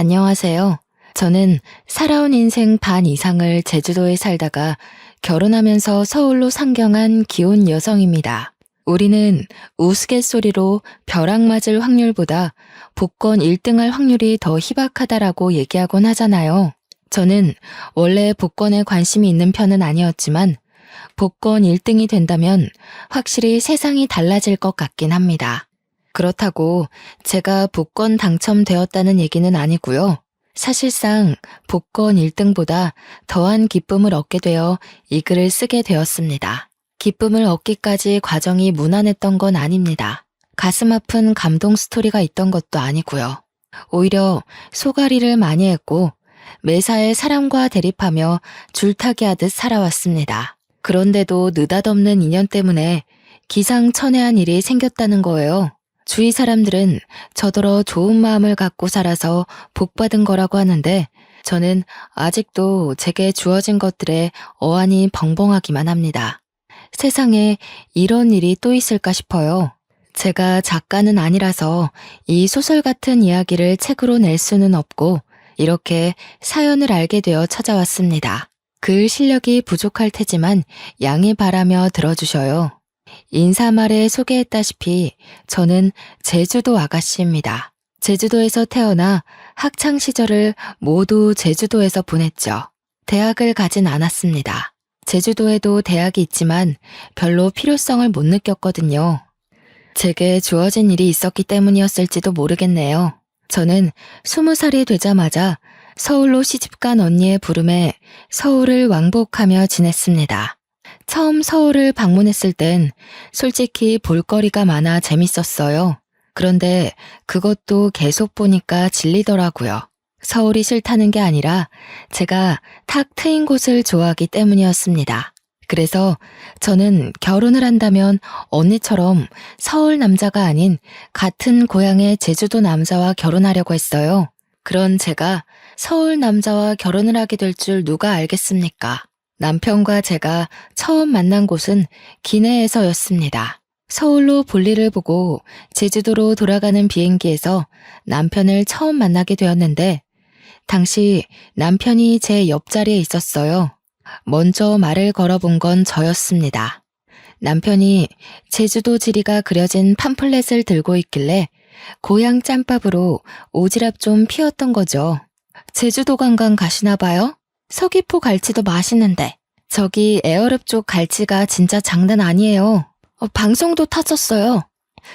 안녕하세요. 저는 살아온 인생 반 이상을 제주도에 살다가 결혼하면서 서울로 상경한 기혼 여성입니다. 우리는 우스갯소리로 벼락 맞을 확률보다 복권 1등할 확률이 더 희박하다라고 얘기하곤 하잖아요. 저는 원래 복권에 관심이 있는 편은 아니었지만 복권 1등이 된다면 확실히 세상이 달라질 것 같긴 합니다. 그렇다고 제가 복권 당첨되었다는 얘기는 아니고요. 사실상 복권 1등보다 더한 기쁨을 얻게 되어 이 글을 쓰게 되었습니다. 기쁨을 얻기까지 과정이 무난했던 건 아닙니다. 가슴 아픈 감동 스토리가 있던 것도 아니고요. 오히려 소가리를 많이 했고 매사에 사람과 대립하며 줄타기 하듯 살아왔습니다. 그런데도 느닷없는 인연 때문에 기상천외한 일이 생겼다는 거예요. 주위 사람들은 저더러 좋은 마음을 갖고 살아서 복받은 거라고 하는데 저는 아직도 제게 주어진 것들에 어안이 벙벙하기만 합니다. 세상에 이런 일이 또 있을까 싶어요. 제가 작가는 아니라서 이 소설 같은 이야기를 책으로 낼 수는 없고 이렇게 사연을 알게 되어 찾아왔습니다. 글 실력이 부족할 테지만 양해 바라며 들어주셔요. 인사말에 소개했다시피 저는 제주도 아가씨입니다. 제주도에서 태어나 학창 시절을 모두 제주도에서 보냈죠. 대학을 가진 않았습니다. 제주도에도 대학이 있지만 별로 필요성을 못 느꼈거든요. 제게 주어진 일이 있었기 때문이었을지도 모르겠네요. 저는 20살이 되자마자 서울로 시집간 언니의 부름에 서울을 왕복하며 지냈습니다. 처음 서울을 방문했을 땐 솔직히 볼거리가 많아 재밌었어요. 그런데 그것도 계속 보니까 질리더라고요. 서울이 싫다는 게 아니라 제가 탁 트인 곳을 좋아하기 때문이었습니다. 그래서 저는 결혼을 한다면 언니처럼 서울 남자가 아닌 같은 고향의 제주도 남자와 결혼하려고 했어요. 그런 제가 서울 남자와 결혼을 하게 될 줄 누가 알겠습니까? 남편과 제가 처음 만난 곳은 기내에서였습니다. 서울로 볼일을 보고 제주도로 돌아가는 비행기에서 남편을 처음 만나게 되었는데 당시 남편이 제 옆자리에 있었어요. 먼저 말을 걸어본 건 저였습니다. 남편이 제주도 지리가 그려진 팜플렛을 들고 있길래 고향 짬밥으로 오지랖 좀 피웠던 거죠. 제주도 관광 가시나 봐요? 서귀포 갈치도 맛있는데 저기 에어릅 쪽 갈치가 진짜 장난 아니에요. 방송도 타졌어요.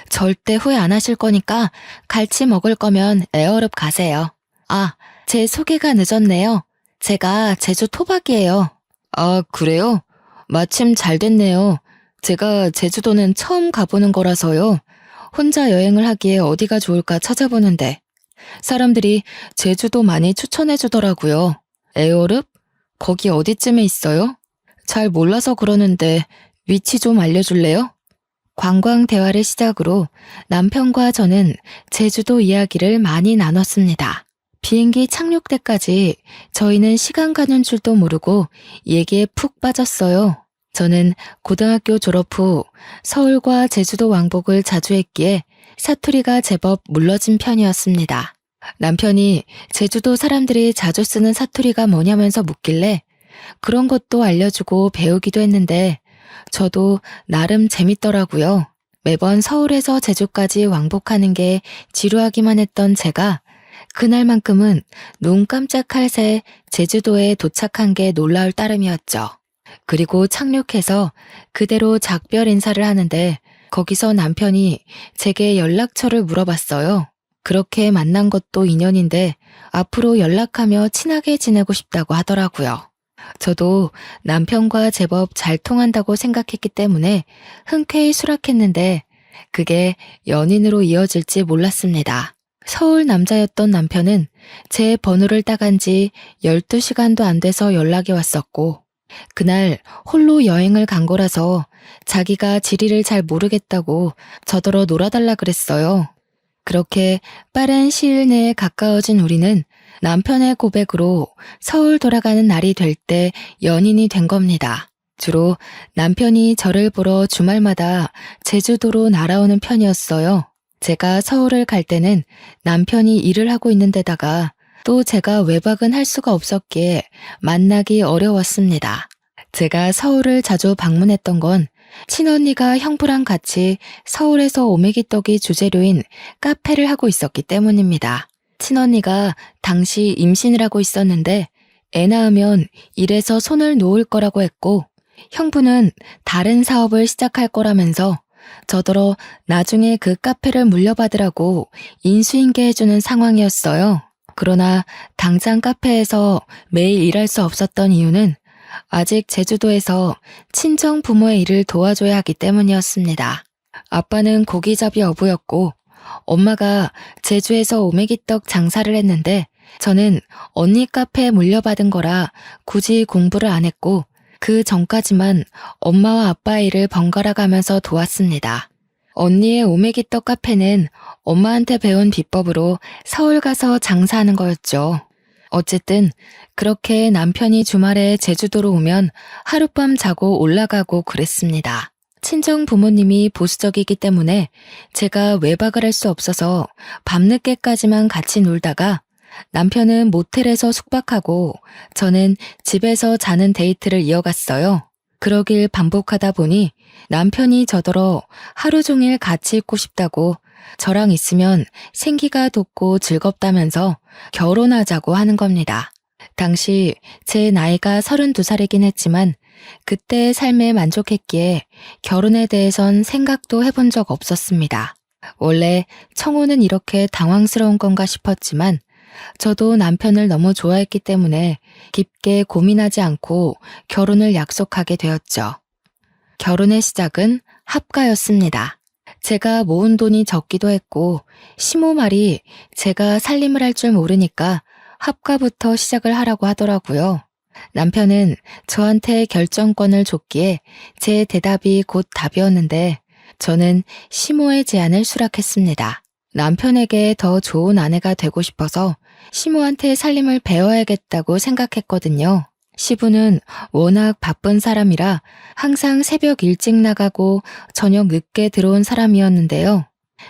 절대 후회 안 하실 거니까 갈치 먹을 거면 에어릅 가세요. 아, 제 소개가 늦었네요. 제가 제주 토박이에요. 아, 그래요? 마침 잘 됐네요. 제가 제주도는 처음 가보는 거라서요. 혼자 여행을 하기에 어디가 좋을까 찾아보는데 사람들이 제주도 많이 추천해 주더라고요. 에어릅? 거기 어디쯤에 있어요? 잘 몰라서 그러는데 위치 좀 알려줄래요? 관광 대화를 시작으로 남편과 저는 제주도 이야기를 많이 나눴습니다. 비행기 착륙 때까지 저희는 시간 가는 줄도 모르고 얘기에 푹 빠졌어요. 저는 고등학교 졸업 후 서울과 제주도 왕복을 자주 했기에 사투리가 제법 물러진 편이었습니다. 남편이 제주도 사람들이 자주 쓰는 사투리가 뭐냐면서 묻길래 그런 것도 알려주고 배우기도 했는데 저도 나름 재밌더라고요. 매번 서울에서 제주까지 왕복하는 게 지루하기만 했던 제가 그날만큼은 눈 깜짝할 새 제주도에 도착한 게 놀라울 따름이었죠. 그리고 착륙해서 그대로 작별 인사를 하는데 거기서 남편이 제게 연락처를 물어봤어요. 그렇게 만난 것도 인연인데 앞으로 연락하며 친하게 지내고 싶다고 하더라고요. 저도 남편과 제법 잘 통한다고 생각했기 때문에 흔쾌히 수락했는데 그게 연인으로 이어질지 몰랐습니다. 서울 남자였던 남편은 제 번호를 따간 지 12시간도 안 돼서 연락이 왔었고 그날 홀로 여행을 간 거라서 자기가 지리를 잘 모르겠다고 저더러 놀아달라 그랬어요. 그렇게 빠른 시일 내에 가까워진 우리는 남편의 고백으로 서울 돌아가는 날이 될 때 연인이 된 겁니다. 주로 남편이 저를 보러 주말마다 제주도로 날아오는 편이었어요. 제가 서울을 갈 때는 남편이 일을 하고 있는 데다가 또 제가 외박은 할 수가 없었기에 만나기 어려웠습니다. 제가 서울을 자주 방문했던 건 친언니가 형부랑 같이 서울에서 오메기떡이 주재료인 카페를 하고 있었기 때문입니다. 친언니가 당시 임신을 하고 있었는데 애 낳으면 일에서 손을 놓을 거라고 했고 형부는 다른 사업을 시작할 거라면서 저더러 나중에 그 카페를 물려받으라고 인수인계 해주는 상황이었어요. 그러나 당장 카페에서 매일 일할 수 없었던 이유는 아직 제주도에서 친정 부모의 일을 도와줘야 하기 때문이었습니다. 아빠는 고기잡이 어부였고 엄마가 제주에서 오메기떡 장사를 했는데 저는 언니 카페에 물려받은 거라 굳이 공부를 안 했고 그 전까지만 엄마와 아빠의 일을 번갈아 가면서 도왔습니다. 언니의 오메기떡 카페는 엄마한테 배운 비법으로 서울 가서 장사하는 거였죠. 어쨌든 그렇게 남편이 주말에 제주도로 오면 하룻밤 자고 올라가고 그랬습니다. 친정 부모님이 보수적이기 때문에 제가 외박을 할 수 없어서 밤늦게까지만 같이 놀다가 남편은 모텔에서 숙박하고 저는 집에서 자는 데이트를 이어갔어요. 그러길 반복하다 보니 남편이 저더러 하루 종일 같이 있고 싶다고 저랑 있으면 생기가 돋고 즐겁다면서 결혼하자고 하는 겁니다. 당시 제 나이가 32살이긴 했지만 그때의 삶에 만족했기에 결혼에 대해선 생각도 해본 적 없었습니다. 원래 청혼은 이렇게 당황스러운 건가 싶었지만 저도 남편을 너무 좋아했기 때문에 깊게 고민하지 않고 결혼을 약속하게 되었죠. 결혼의 시작은 합가였습니다. 제가 모은 돈이 적기도 했고 시모 말이 제가 살림을 할 줄 모르니까 합가부터 시작을 하라고 하더라고요. 남편은 저한테 결정권을 줬기에 제 대답이 곧 답이었는데 저는 시모의 제안을 수락했습니다. 남편에게 더 좋은 아내가 되고 싶어서 시모한테 살림을 배워야겠다고 생각했거든요. 시부는 워낙 바쁜 사람이라 항상 새벽 일찍 나가고 저녁 늦게 들어온 사람이었는데요.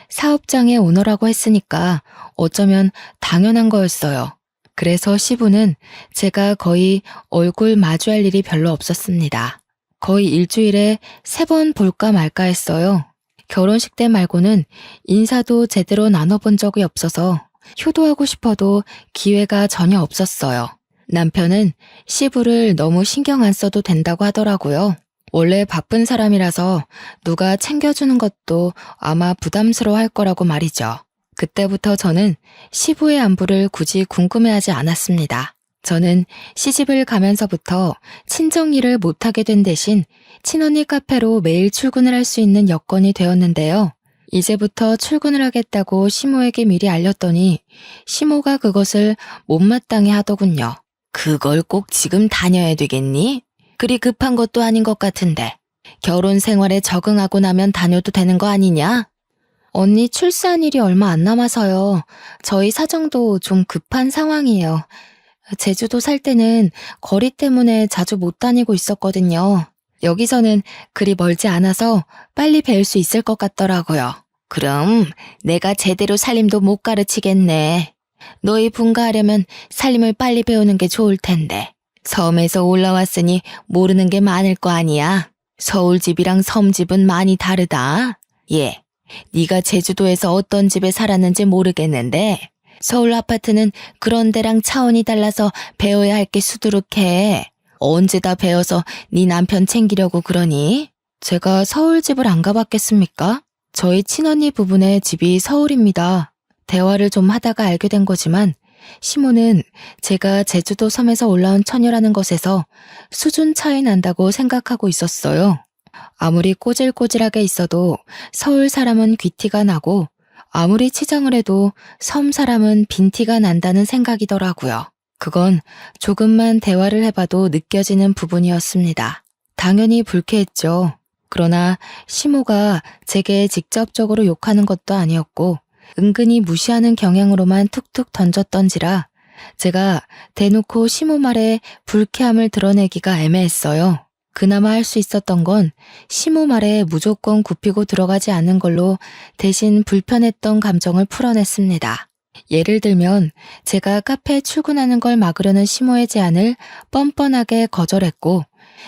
사업장의 오너라고 했으니까 어쩌면 당연한 거였어요. 그래서 시부는 제가 거의 얼굴 마주할 일이 별로 없었습니다. 거의 일주일에 3번 볼까 말까 했어요. 결혼식 때 말고는 인사도 제대로 나눠본 적이 없어서 효도하고 싶어도 기회가 전혀 없었어요. 남편은 시부를 너무 신경 안 써도 된다고 하더라고요. 원래 바쁜 사람이라서 누가 챙겨주는 것도 아마 부담스러워할 거라고 말이죠. 그때부터 저는 시부의 안부를 굳이 궁금해하지 않았습니다. 저는 시집을 가면서부터 친정 일을 못하게 된 대신 친언니 카페로 매일 출근을 할 수 있는 여건이 되었는데요. 이제부터 출근을 하겠다고 시모에게 미리 알렸더니 시모가 그것을 못마땅해 하더군요. 그걸 꼭 지금 다녀야 되겠니? 그리 급한 것도 아닌 것 같은데. 결혼 생활에 적응하고 나면 다녀도 되는 거 아니냐? 언니 출산 일이 얼마 안 남아서요. 저희 사정도 좀 급한 상황이에요. 제주도 살 때는 거리 때문에 자주 못 다니고 있었거든요. 여기서는 그리 멀지 않아서 빨리 배울 수 있을 것 같더라고요. 그럼 내가 제대로 살림도 못 가르치겠네. 너희 분가하려면 살림을 빨리 배우는 게 좋을 텐데. 섬에서 올라왔으니 모르는 게 많을 거 아니야. 서울집이랑 섬집은 많이 다르다. 예, 네가 제주도에서 어떤 집에 살았는지 모르겠는데 서울 아파트는 그런 데랑 차원이 달라서 배워야 할 게 수두룩해. 언제 다 배워서 네 남편 챙기려고 그러니? 제가 서울집을 안 가봤겠습니까? 저희 친언니 부부네 집이 서울입니다. 대화를 좀 하다가 알게 된 거지만 시모는 제가 제주도 섬에서 올라온 처녀라는 것에서 수준 차이 난다고 생각하고 있었어요. 아무리 꼬질꼬질하게 있어도 서울 사람은 귀티가 나고 아무리 치장을 해도 섬 사람은 빈티가 난다는 생각이더라고요. 그건 조금만 대화를 해봐도 느껴지는 부분이었습니다. 당연히 불쾌했죠. 그러나 시모가 제게 직접적으로 욕하는 것도 아니었고 은근히 무시하는 경향으로만 툭툭 던졌던지라 제가 대놓고 시모 말에 불쾌함을 드러내기가 애매했어요. 그나마 할 수 있었던 건 시모 말에 무조건 굽히고 들어가지 않는 걸로 대신 불편했던 감정을 풀어냈습니다. 예를 들면 제가 카페에 출근하는 걸 막으려는 시모의 제안을 뻔뻔하게 거절했고,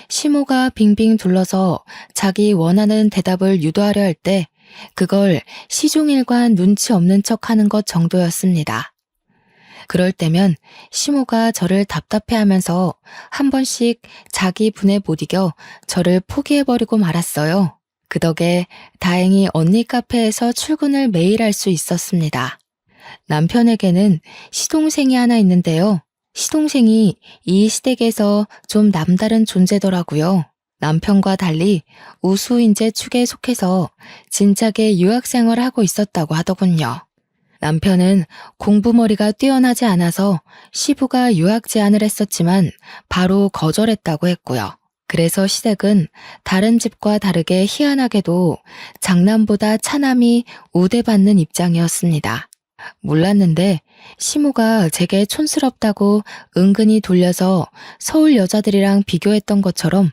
시모가 빙빙 둘러서 자기 원하는 대답을 유도하려 할 때 그걸 시종일관 눈치 없는 척 하는 것 정도였습니다. 그럴 때면 시모가 저를 답답해하면서 한 번씩 자기 분에 못 이겨 저를 포기해버리고 말았어요. 그 덕에 다행히 언니 카페에서 출근을 매일 할 수 있었습니다. 남편에게는 시동생이 하나 있는데요. 시동생이 이 시댁에서 좀 남다른 존재더라고요. 남편과 달리 우수인재 축에 속해서 진작에 유학생활을 하고 있었다고 하더군요. 남편은 공부머리가 뛰어나지 않아서 시부가 유학 제안을 했었지만 바로 거절했다고 했고요. 그래서 시댁은 다른 집과 다르게 희한하게도 장남보다 차남이 우대받는 입장이었습니다. 몰랐는데 시모가 제게 촌스럽다고 은근히 돌려서 서울 여자들이랑 비교했던 것처럼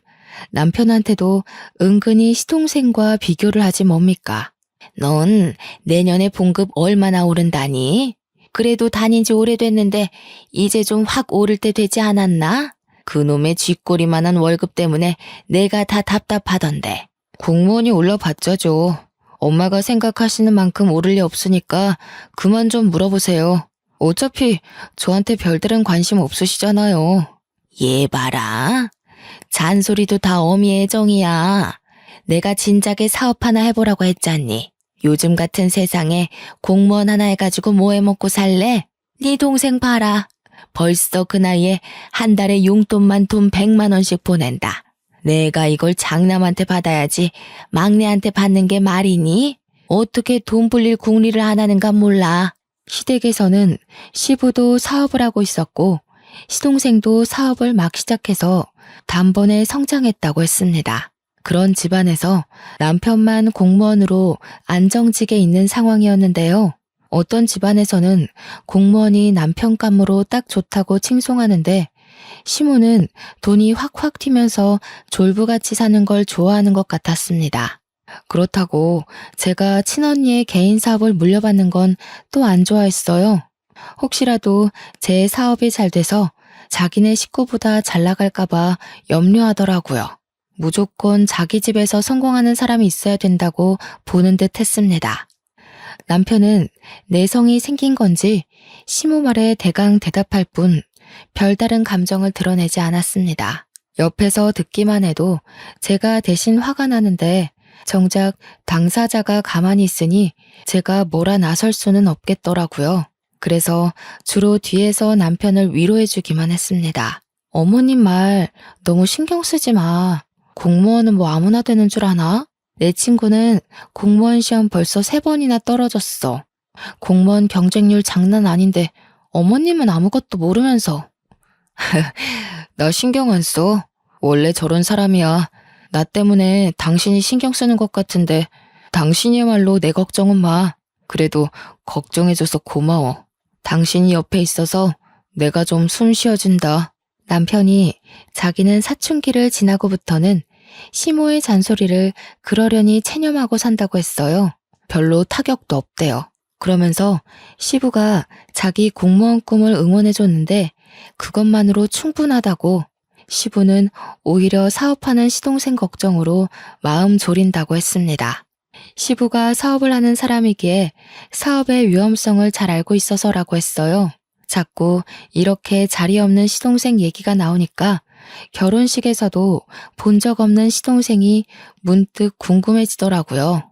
남편한테도 은근히 시동생과 비교를 하지 뭡니까? 넌 내년에 봉급 얼마나 오른다니? 그래도 다닌 지 오래됐는데 이제 좀 확 오를 때 되지 않았나? 그놈의 쥐꼬리만한 월급 때문에 내가 다 답답하던데. 공무원이 올라봤자죠. 엄마가 생각하시는 만큼 오를 리 없으니까 그만 좀 물어보세요. 어차피 저한테 별다른 관심 없으시잖아요. 얘 봐라. 잔소리도 다 어미의 애정이야. 내가 진작에 사업 하나 해보라고 했잖니. 요즘 같은 세상에 공무원 하나 해가지고 뭐 해먹고 살래? 네 동생 봐라. 벌써 그 나이에 한 달에 용돈만 돈 100만 원씩 보낸다. 내가 이걸 장남한테 받아야지 막내한테 받는 게 말이니? 어떻게 돈 불릴 궁리를 안 하는가 몰라. 시댁에서는 시부도 사업을 하고 있었고 시동생도 사업을 막 시작해서 단번에 성장했다고 했습니다. 그런 집안에서 남편만 공무원으로 안정직에 있는 상황이었는데요. 어떤 집안에서는 공무원이 남편 감으로 딱 좋다고 칭송하는데 시모는 돈이 확확 튀면서 졸부같이 사는 걸 좋아하는 것 같았습니다. 그렇다고 제가 친언니의 개인 사업을 물려받는 건 또 안 좋아했어요. 혹시라도 제 사업이 잘 돼서 자기네 식구보다 잘 나갈까봐 염려하더라고요. 무조건 자기 집에서 성공하는 사람이 있어야 된다고 보는 듯 했습니다. 남편은 내성이 생긴 건지 시모 말에 대강 대답할 뿐 별다른 감정을 드러내지 않았습니다. 옆에서 듣기만 해도 제가 대신 화가 나는데 정작 당사자가 가만히 있으니 제가 뭐라 나설 수는 없겠더라고요. 그래서 주로 뒤에서 남편을 위로해주기만 했습니다. 어머님 말 너무 신경 쓰지 마. 공무원은 뭐 아무나 되는 줄 아나? 내 친구는 공무원 시험 벌써 3번이나 떨어졌어. 공무원 경쟁률 장난 아닌데 어머님은 아무것도 모르면서. 나 신경 안 써. 원래 저런 사람이야. 나 때문에 당신이 신경 쓰는 것 같은데 당신이야말로 내 걱정은 마. 그래도 걱정해줘서 고마워. 당신이 옆에 있어서 내가 좀 숨 쉬어진다. 남편이 자기는 사춘기를 지나고부터는 시모의 잔소리를 그러려니 체념하고 산다고 했어요. 별로 타격도 없대요. 그러면서 시부가 자기 공무원 꿈을 응원해줬는데 그것만으로 충분하다고, 시부는 오히려 사업하는 시동생 걱정으로 마음 졸인다고 했습니다. 시부가 사업을 하는 사람이기에 사업의 위험성을 잘 알고 있어서라고 했어요. 자꾸 이렇게 자리 없는 시동생 얘기가 나오니까 결혼식에서도 본 적 없는 시동생이 문득 궁금해지더라고요.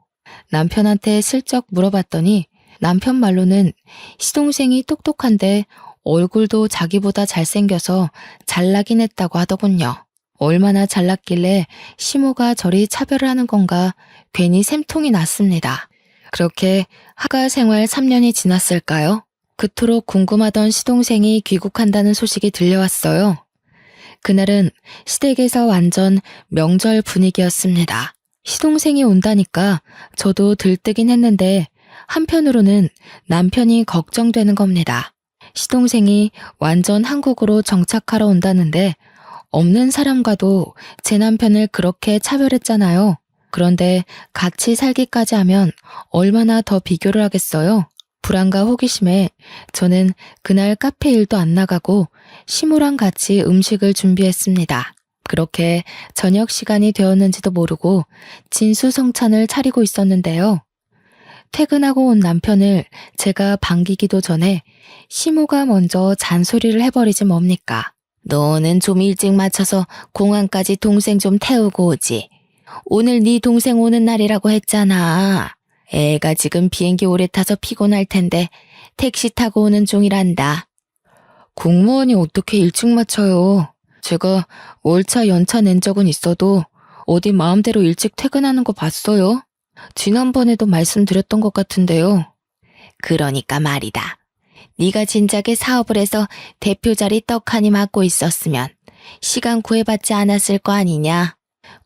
남편한테 슬쩍 물어봤더니 남편 말로는 시동생이 똑똑한데 얼굴도 자기보다 잘생겨서 잘나긴 했다고 하더군요. 얼마나 잘났길래 시모가 저리 차별을 하는 건가 괜히 샘통이 났습니다. 그렇게 하가 생활 3년이 지났을까요? 그토록 궁금하던 시동생이 귀국한다는 소식이 들려왔어요. 그날은 시댁에서 완전 명절 분위기였습니다. 시동생이 온다니까 저도 들뜨긴 했는데 한편으로는 남편이 걱정되는 겁니다. 시동생이 완전 한국으로 정착하러 온다는데 없는 사람과도 제 남편을 그렇게 차별했잖아요. 그런데 같이 살기까지 하면 얼마나 더 비교를 하겠어요? 불안과 호기심에 저는 그날 카페 일도 안 나가고 시모랑 같이 음식을 준비했습니다. 그렇게 저녁 시간이 되었는지도 모르고 진수성찬을 차리고 있었는데요. 퇴근하고 온 남편을 제가 반기기도 전에 시모가 먼저 잔소리를 해버리지 뭡니까? 너는 좀 일찍 맞춰서 공항까지 동생 좀 태우고 오지. 오늘 네 동생 오는 날이라고 했잖아. 애가 지금 비행기 오래 타서 피곤할 텐데 택시 타고 오는 중이란다. 공무원이 어떻게 일찍 맞춰요? 제가 월차 연차 낸 적은 있어도 어디 마음대로 일찍 퇴근하는 거 봤어요? 지난번에도 말씀드렸던 것 같은데요. 그러니까 말이다. 네가 진작에 사업을 해서 대표 자리 떡하니 맡고 있었으면 시간 구애받지 않았을 거 아니냐.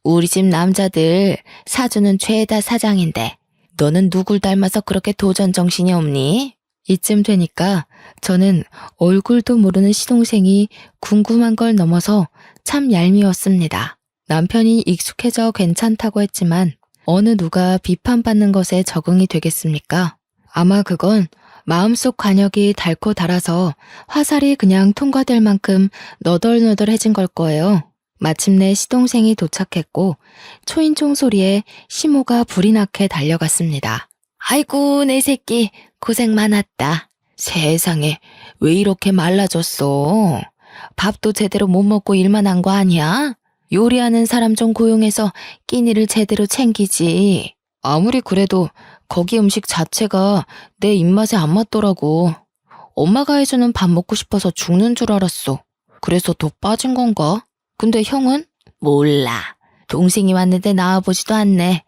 우리 집 남자들 사주는 죄다 사장인데 너는 누굴 닮아서 그렇게 도전 정신이 없니? 이쯤 되니까 저는 얼굴도 모르는 시동생이 궁금한 걸 넘어서 참 얄미웠습니다. 남편이 익숙해져 괜찮다고 했지만 어느 누가 비판받는 것에 적응이 되겠습니까? 아마 그건 마음속 관역이 닳고 닳아서 화살이 그냥 통과될 만큼 너덜너덜해진 걸 거예요. 마침내 시동생이 도착했고 초인종 소리에 시모가 불이 나게 달려갔습니다. 아이고 내 새끼 고생 많았다. 세상에 왜 이렇게 말라졌어? 밥도 제대로 못 먹고 일만 한 거 아니야? 요리하는 사람 좀 고용해서 끼니를 제대로 챙기지. 아무리 그래도 거기 음식 자체가 내 입맛에 안 맞더라고. 엄마가 해주는 밥 먹고 싶어서 죽는 줄 알았어. 그래서 더 빠진 건가? 근데 형은? 몰라. 동생이 왔는데 나와보지도 않네.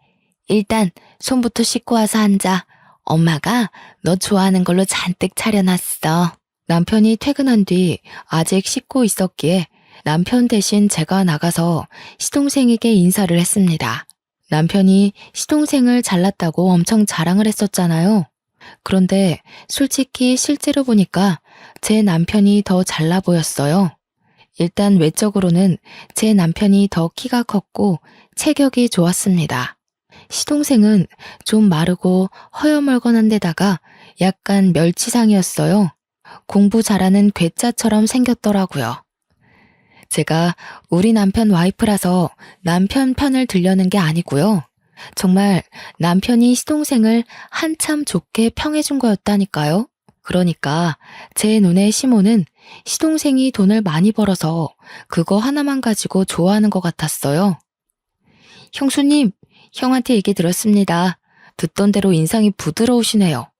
일단 손부터 씻고 와서 앉아. 엄마가 너 좋아하는 걸로 잔뜩 차려놨어. 남편이 퇴근한 뒤 아직 씻고 있었기에 남편 대신 제가 나가서 시동생에게 인사를 했습니다. 남편이 시동생을 잘났다고 엄청 자랑을 했었잖아요. 그런데 솔직히 실제로 보니까 제 남편이 더 잘나 보였어요. 일단 외적으로는 제 남편이 더 키가 컸고 체격이 좋았습니다. 시동생은 좀 마르고 허여멀건한 데다가 약간 멸치상이었어요. 공부 잘하는 괴짜처럼 생겼더라고요. 제가 우리 남편 와이프라서 남편 편을 들려는 게 아니고요. 정말 남편이 시동생을 한참 좋게 평해준 거였다니까요. 그러니까 제 눈에 시모는 시동생이 돈을 많이 벌어서 그거 하나만 가지고 좋아하는 것 같았어요. 형수님, 형한테 얘기 들었습니다. 듣던 대로 인상이 부드러우시네요.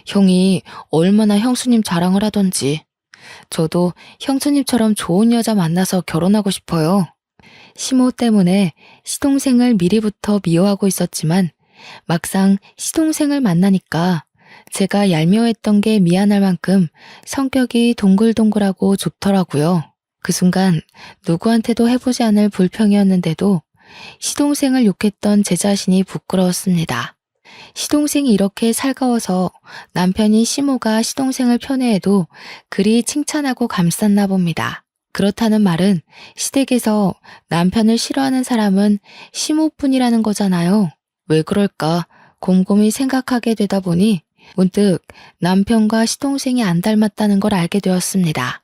형이 얼마나 형수님 자랑을 하던지. 저도 형수님처럼 좋은 여자 만나서 결혼하고 싶어요. 시모 때문에 시동생을 미리부터 미워하고 있었지만 막상 시동생을 만나니까 제가 얄미워했던 게 미안할 만큼 성격이 동글동글하고 좋더라고요. 그 순간 누구한테도 해보지 않을 불평이었는데도 시동생을 욕했던 제 자신이 부끄러웠습니다. 시동생이 이렇게 살가워서 남편이 시모가 시동생을 편애해도 그리 칭찬하고 감쌌나 봅니다. 그렇다는 말은 시댁에서 남편을 싫어하는 사람은 시모뿐이라는 거잖아요. 왜 그럴까 곰곰이 생각하게 되다 보니 문득 남편과 시동생이 안 닮았다는 걸 알게 되었습니다.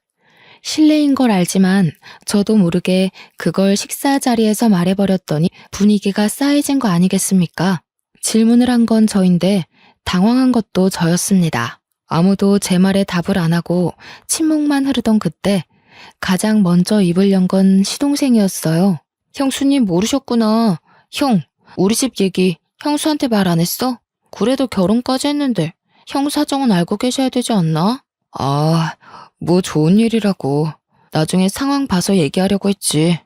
실례인 걸 알지만 저도 모르게 그걸 식사 자리에서 말해버렸더니 분위기가 싸해진 거 아니겠습니까? 질문을 한 건 저인데 당황한 것도 저였습니다. 아무도 제 말에 답을 안 하고 침묵만 흐르던 그때 가장 먼저 입을 연 건 시동생이었어요. 형수님 모르셨구나. 형, 우리 집 얘기 형수한테 말 안 했어? 그래도 결혼까지 했는데 형 사정은 알고 계셔야 되지 않나? 아, 뭐 좋은 일이라고. 나중에 상황 봐서 얘기하려고 했지.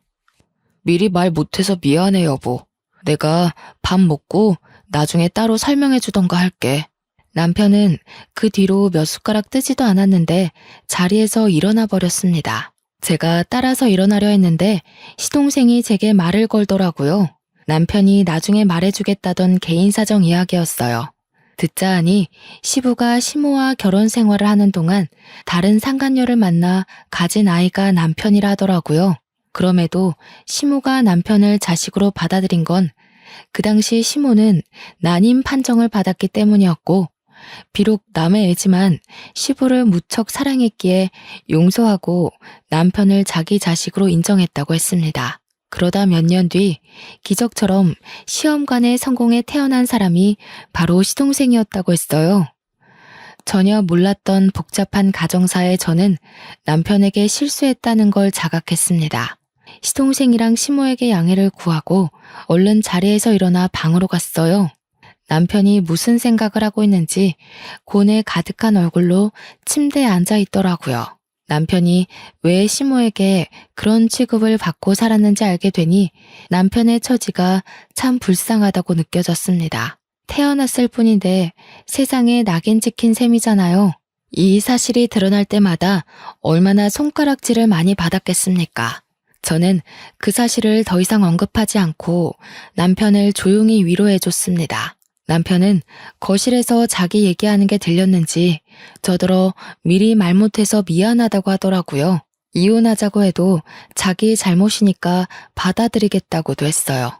미리 말 못해서 미안해 여보. 내가 밥 먹고 나중에 따로 설명해 주던가 할게. 남편은 그 뒤로 몇 숟가락 뜨지도 않았는데 자리에서 일어나 버렸습니다. 제가 따라서 일어나려 했는데 시동생이 제게 말을 걸더라고요. 남편이 나중에 말해주겠다던 개인 사정 이야기였어요. 듣자 하니 시부가 시모와 결혼 생활을 하는 동안 다른 상간녀를 만나 가진 아이가 남편이라 하더라고요. 그럼에도 시모가 남편을 자식으로 받아들인 건 그 당시 시모는 난임 판정을 받았기 때문이었고 비록 남의 애지만 시부를 무척 사랑했기에 용서하고 남편을 자기 자식으로 인정했다고 했습니다. 그러다 몇 년 뒤 기적처럼 시험관에 성공해 태어난 사람이 바로 시동생이었다고 했어요. 전혀 몰랐던 복잡한 가정사에 저는 남편에게 실수했다는 걸 자각했습니다. 시동생이랑 시모에게 양해를 구하고 얼른 자리에서 일어나 방으로 갔어요. 남편이 무슨 생각을 하고 있는지 고뇌 가득한 얼굴로 침대에 앉아 있더라고요. 남편이 왜 시모에게 그런 취급을 받고 살았는지 알게 되니 남편의 처지가 참 불쌍하다고 느껴졌습니다. 태어났을 뿐인데 세상에 낙인 찍힌 셈이잖아요. 이 사실이 드러날 때마다 얼마나 손가락질을 많이 받았겠습니까? 저는 그 사실을 더 이상 언급하지 않고 남편을 조용히 위로해줬습니다. 남편은 거실에서 자기 얘기하는 게 들렸는지 저더러 미리 말 못해서 미안하다고 하더라고요. 이혼하자고 해도 자기 잘못이니까 받아들이겠다고도 했어요.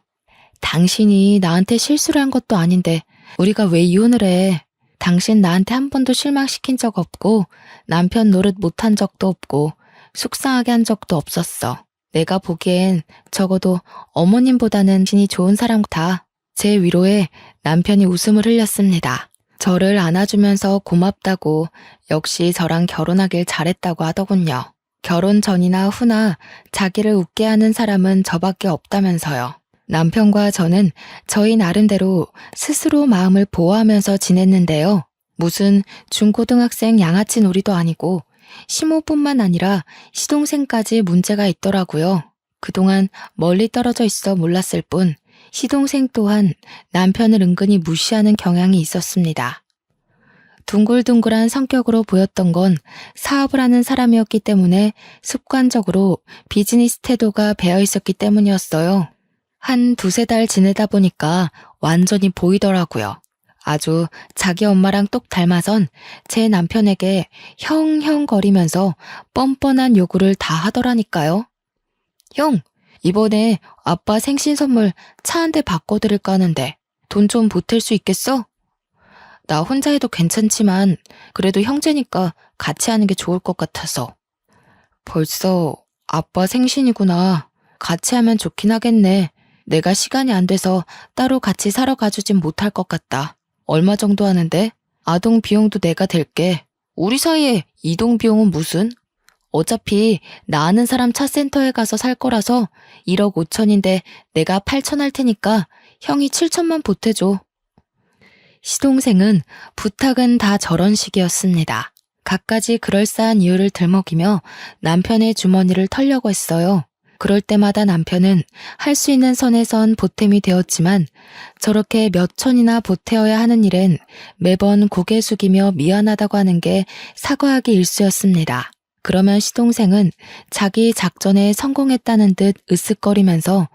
당신이 나한테 실수를 한 것도 아닌데 우리가 왜 이혼을 해? 당신 나한테 한 번도 실망시킨 적 없고 남편 노릇 못한 적도 없고 속상하게 한 적도 없었어. 내가 보기엔 적어도 어머님보다는 신이 좋은 사람 같아. 제 위로에 남편이 웃음을 흘렸습니다. 저를 안아주면서 고맙다고 역시 저랑 결혼하길 잘했다고 하더군요. 결혼 전이나 후나 자기를 웃게 하는 사람은 저밖에 없다면서요. 남편과 저는 저희 나름대로 스스로 마음을 보호하면서 지냈는데요. 무슨 중고등학생 양아치 놀이도 아니고 시모뿐만 아니라 시동생까지 문제가 있더라고요. 그동안 멀리 떨어져 있어 몰랐을 뿐 시동생 또한 남편을 은근히 무시하는 경향이 있었습니다. 둥글둥글한 성격으로 보였던 건 사업을 하는 사람이었기 때문에 습관적으로 비즈니스 태도가 배어 있었기 때문이었어요. 한 두세 달 지내다 보니까 완전히 보이더라고요. 아주 자기 엄마랑 똑 닮아선 제 남편에게 형형거리면서 뻔뻔한 요구를 다 하더라니까요. 형, 이번에 아빠 생신 선물 차 한 대 바꿔드릴까 하는데 돈 좀 보탤 수 있겠어? 나 혼자 해도 괜찮지만 그래도 형제니까 같이 하는 게 좋을 것 같아서. 벌써 아빠 생신이구나. 같이 하면 좋긴 하겠네. 내가 시간이 안 돼서 따로 같이 사러 가주진 못할 것 같다. 얼마 정도 하는데? 아동 비용도 내가 댈게. 우리 사이에 이동 비용은 무슨? 어차피 나 아는 사람 차센터에 가서 살 거라서 1억 5천인데 내가 8천 할 테니까 형이 7천만 보태줘. 시동생은 부탁은 다 저런 식이었습니다. 갖가지 그럴싸한 이유를 들먹이며 남편의 주머니를 털려고 했어요. 그럴 때마다 남편은 할 수 있는 선에선 보탬이 되었지만 저렇게 몇 천이나 보태어야 하는 일엔 매번 고개 숙이며 미안하다고 하는 게 사과하기 일쑤였습니다. 그러면 시동생은 자기 작전에 성공했다는 듯 으쓱거리면서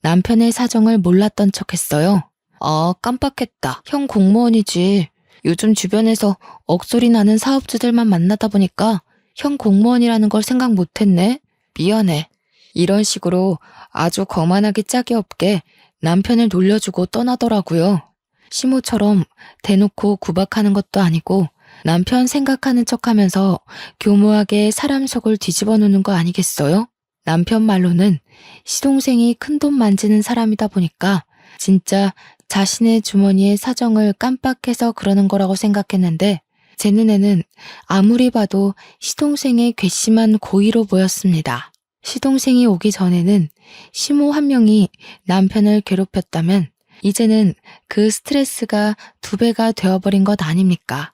남편의 사정을 몰랐던 척했어요. 아, 깜빡했다. 형 공무원이지. 요즘 주변에서 억소리 나는 사업주들만 만나다 보니까 형 공무원이라는 걸 생각 못했네. 미안해. 이런 식으로 아주 거만하기 짝이 없게 남편을 놀려주고 떠나더라고요. 시모처럼 대놓고 구박하는 것도 아니고 남편 생각하는 척하면서 교묘하게 사람 속을 뒤집어 놓는 거 아니겠어요? 남편 말로는 시동생이 큰돈 만지는 사람이다 보니까 진짜 자신의 주머니의 사정을 깜빡해서 그러는 거라고 생각했는데 제 눈에는 아무리 봐도 시동생의 괘씸한 고의로 보였습니다. 시동생이 오기 전에는 시모 한 명이 남편을 괴롭혔다면 이제는 그 스트레스가 2배가 되어버린 것 아닙니까?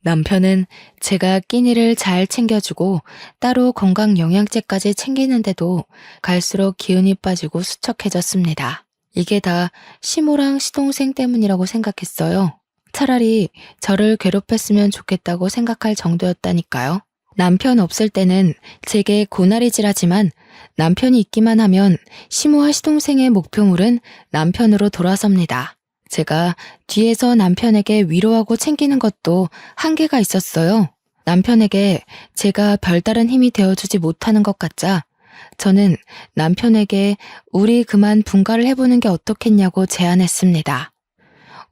남편은 제가 끼니를 잘 챙겨주고 따로 건강영양제까지 챙기는데도 갈수록 기운이 빠지고 수척해졌습니다. 이게 다 시모랑 시동생 때문이라고 생각했어요. 차라리 저를 괴롭혔으면 좋겠다고 생각할 정도였다니까요. 남편 없을 때는 제게 고나리질하지만 남편이 있기만 하면 시모와 시동생의 목표물은 남편으로 돌아섭니다. 제가 뒤에서 남편에게 위로하고 챙기는 것도 한계가 있었어요. 남편에게 제가 별다른 힘이 되어주지 못하는 것 같자 저는 남편에게 우리 그만 분가를 해보는 게 어떻겠냐고 제안했습니다.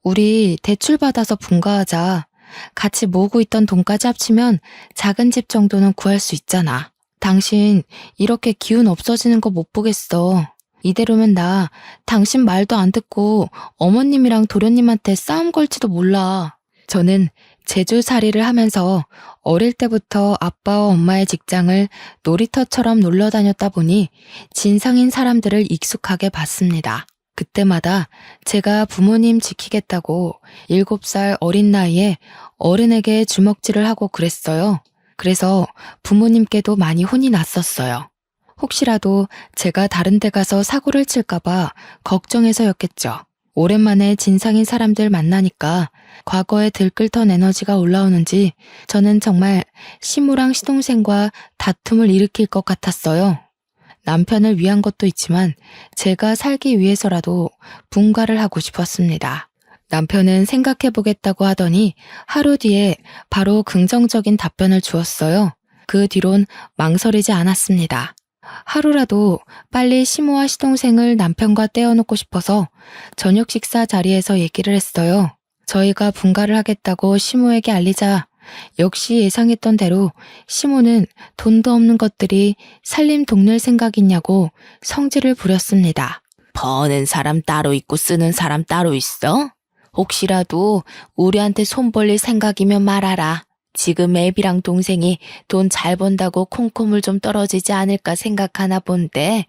우리 대출 받아서 분가하자. 같이 모으고 있던 돈까지 합치면 작은 집 정도는 구할 수 있잖아. 당신 이렇게 기운 없어지는 거 못 보겠어. 이대로면 나 당신 말도 안 듣고 어머님이랑 도련님한테 싸움 걸지도 몰라. 저는 제주살이를 하면서 어릴 때부터 아빠와 엄마의 직장을 놀이터처럼 놀러 다녔다 보니 진상인 사람들을 익숙하게 봤습니다. 그때마다 제가 부모님 지키겠다고 7살 어린 나이에 어른에게 주먹질을 하고 그랬어요. 그래서 부모님께도 많이 혼이 났었어요. 혹시라도 제가 다른 데 가서 사고를 칠까봐 걱정해서였겠죠. 오랜만에 진상인 사람들 만나니까 과거에 들끓던 에너지가 올라오는지 저는 정말 시무랑 시동생과 다툼을 일으킬 것 같았어요. 남편을 위한 것도 있지만 제가 살기 위해서라도 분가를 하고 싶었습니다. 남편은 생각해보겠다고 하더니 하루 뒤에 바로 긍정적인 답변을 주었어요. 그 뒤론 망설이지 않았습니다. 하루라도 빨리 시모와 시동생을 남편과 떼어놓고 싶어서 저녁 식사 자리에서 얘기를 했어요. 저희가 분가를 하겠다고 시모에게 알리자 역시 예상했던 대로 시모는 돈도 없는 것들이 살림 동낼 생각 있냐고 성질을 부렸습니다. 버는 사람 따로 있고 쓰는 사람 따로 있어? 혹시라도 우리한테 손 벌릴 생각이면 말하라. 지금 애비랑 동생이 돈 잘 번다고 콩콩물 좀 떨어지지 않을까 생각하나 본데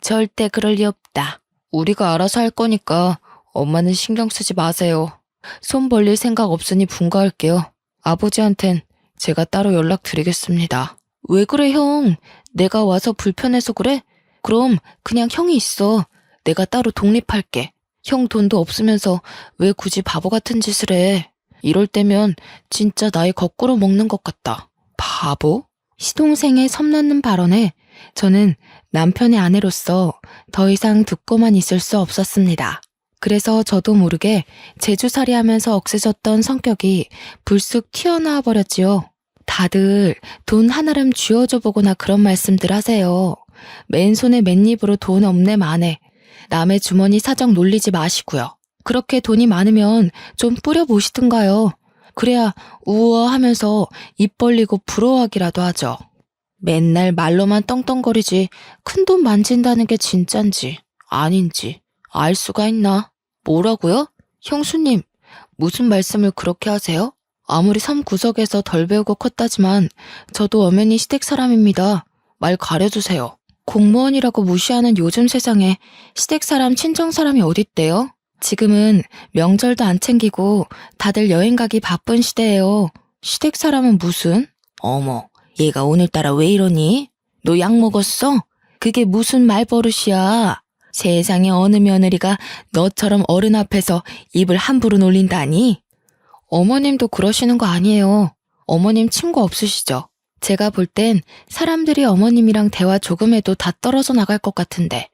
절대 그럴 리 없다. 우리가 알아서 할 거니까 엄마는 신경 쓰지 마세요. 손 벌릴 생각 없으니 분가할게요. 아버지한텐 제가 따로 연락드리겠습니다. 왜 그래 형? 내가 와서 불편해서 그래? 그럼 그냥 형이 있어. 내가 따로 독립할게. 형 돈도 없으면서 왜 굳이 바보 같은 짓을 해? 이럴 때면 진짜 나이 거꾸로 먹는 것 같다. 바보? 시동생의 섬나는 발언에 저는 남편의 아내로서 더 이상 듣고만 있을 수 없었습니다. 그래서 저도 모르게 제주살이 하면서 억세졌던 성격이 불쑥 튀어나와 버렸지요. 다들 돈 하나름 쥐어줘 보거나 그런 말씀들 하세요. 맨손에 맨입으로 돈 없네 마네. 남의 주머니 사정 놀리지 마시고요. 그렇게 돈이 많으면 좀 뿌려보시든가요. 그래야 우아하면서 입 벌리고 부러워하기라도 하죠. 맨날 말로만 떵떵거리지 큰 돈 만진다는 게 진짠지 아닌지 알 수가 있나? 뭐라고요? 형수님, 무슨 말씀을 그렇게 하세요? 아무리 섬 구석에서 덜 배우고 컸다지만 저도 엄연히 시댁 사람입니다. 말 가려주세요. 공무원이라고 무시하는 요즘 세상에 시댁 사람, 친정 사람이 어딨대요? 지금은 명절도 안 챙기고 다들 여행 가기 바쁜 시대예요. 시댁 사람은 무슨? 어머, 얘가 오늘따라 왜 이러니? 너 약 먹었어? 그게 무슨 말버릇이야? 세상에 어느 며느리가 너처럼 어른 앞에서 입을 함부로 놀린다니? 어머님도 그러시는 거 아니에요. 어머님 친구 없으시죠? 제가 볼 땐 사람들이 어머님이랑 대화 조금 해도 다 떨어져 나갈 것 같은데.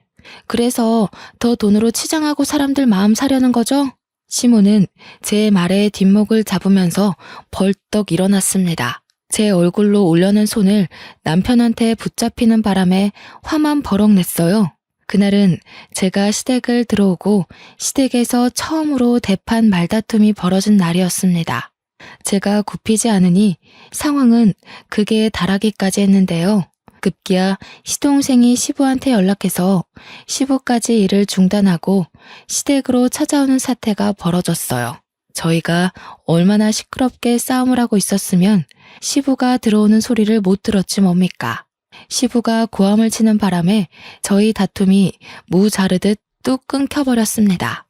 그래서 더 돈으로 치장하고 사람들 마음 사려는 거죠? 시모는 제 말에 뒷목을 잡으면서 벌떡 일어났습니다. 제 얼굴로 올려는 손을 남편한테 붙잡히는 바람에 화만 버럭 냈어요. 그날은 제가 시댁을 들어오고 시댁에서 처음으로 대판 말다툼이 벌어진 날이었습니다. 제가 굽히지 않으니 상황은 극에 달하기까지 했는데요. 급기야 시동생이 시부한테 연락해서 시부까지 일을 중단하고 시댁으로 찾아오는 사태가 벌어졌어요. 저희가 얼마나 시끄럽게 싸움을 하고 있었으면 시부가 들어오는 소리를 못 들었지 뭡니까. 시부가 고함을 치는 바람에 저희 다툼이 무 자르듯 뚝 끊겨버렸습니다.